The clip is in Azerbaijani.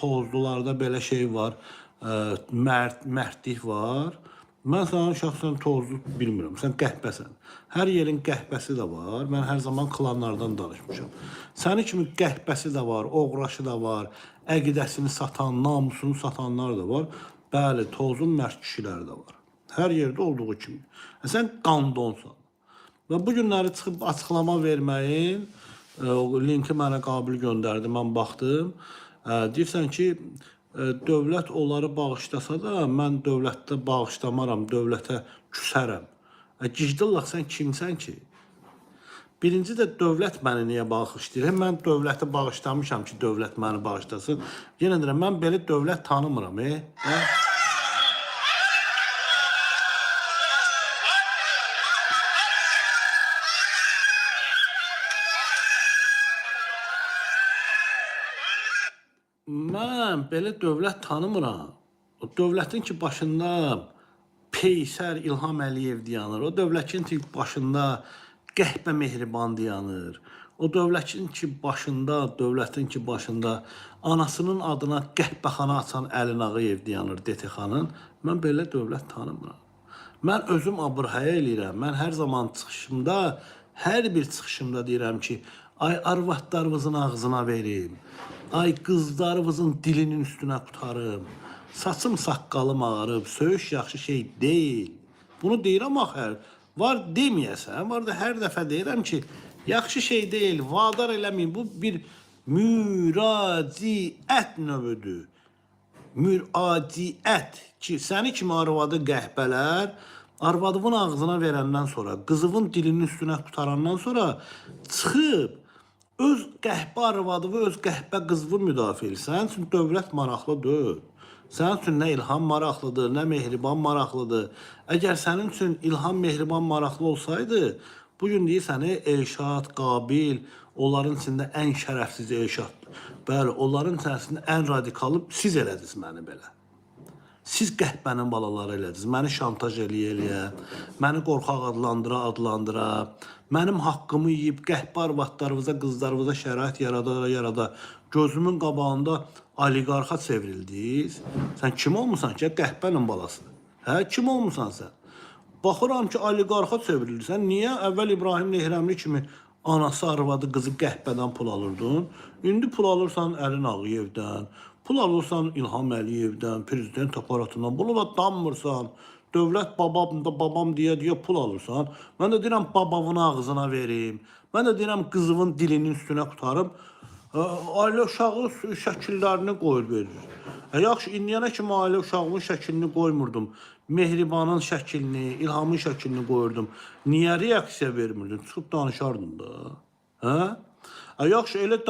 tozlularda belə şey var, mərdlik var. Mən sana şəxsən tozlu bilmirəm, sən qəhbəsən. Hər yerin qəhbəsi də var, mən hər zaman klanlardan danışmışam. Sənin kimi qəhbəsi də var, oğraşı da var, əqidəsini satan, namusunu satanlar da var. Bəli, tozun mərd kişilər də var. Hər yerdə olduğu kimi. Sən qandonsan. Və bu günləri çıxıb açıqlama verməyin, linki mənə Qabil göndərdi, mən baxdım. Deyirsən ki, dövlət onları bağışlasa da, mən dövlətdə bağışlamaram, dövlətə küsərəm. Gicdillah, sən kimsən ki? Birinci də dövlət məni niyə bağışlayır? Mən dövləti bağışlamışam ki, dövlət məni bağışlasın. Yenə deyirəm, mən belə dövlət tanımıram. Mən belə dövlət tanımıram. O dövlətin ki başında Peysər İlham Əliyev dayanır. O dövlətin ki başında Qəhbə Mehriban dayanır. O dövlətin ki başında anasının adına qəhbəxana açan Əli Nağıyev dayanır, DTX-nın. Mən belə dövlət tanımıram. Mən özüm abırhaya eləyirəm. Mən hər zaman çıxışımda, hər bir çıxışımda deyirəm ki, ay arvadlarımızın ağzına verim. Ay qızlarımızın dilinin üstünə qutarım. Saçım saqqalım ağarıb, söyüş yaxşı şey deyil. Bunu deyirəm axı, var deməyəsən, var da hər dəfə deyirəm ki, yaxşı şey deyil, vadar eləməyin. Bu bir müraciət növüdür. Müraciət ki, səni kimi arvadı qəhbələr, arvadımın ağzına verəndən sonra, qızımın dilinin üstünə qutarandan sonra çıxıb, öz qəhbə arvadı və öz qəhbə qızını müdafiə edir. Sənin üçün dövlət maraqlı deyil. Sənin üçün nə İlham maraqlıdır, nə Mehriban maraqlıdır. Əgər sənin üçün İlham, Mehriban maraqlı olsaydı, bugün deyirsəni Elşad, Qabil, onların içində ən şərəfsiz Elşaddır. Bəli, onların içərisində ən radikalı siz elədiniz məni belə. Siz qəhbənin balaları elədiniz. Məni şantaj eləyə, məni qorxaq adlandıra, mənim haqqımı yiyib qəhbə arvadlarınıza, qızlarınıza şərait yarada, gözümün qabağında oliqarxa çevrildiniz. Sən kim olmusan ki, qəhbənin balası? Kim olmusan sən? Baxıram ki, oliqarxa çevrilirsən. Niyə əvvəl İbrahim Nehrəmli kimi anası, arvadı, qızı qəhbədən pul alırdın? İndi pul alırsan Əli Nağıyevdən, pul alırsan İlham Əliyevdən, prezident aparatından. Bunu da danmırsan. Dövlət babam deyə pul alırsan. Mən də deyirəm babamın ağzına verim. Mən də deyirəm qızımın dilinin üstünə qutarım. Ailə uşağı şəkillərini qoyur verir. Yaxşı, indiyənə kimi ailə uşağımın şəklini qoymurdum. Mehribanın şəklini, İlhamın şəklini qoyurdum. Niyə reaksiya vermirdin? Çıxıb danışardın da. Yaxşı, elə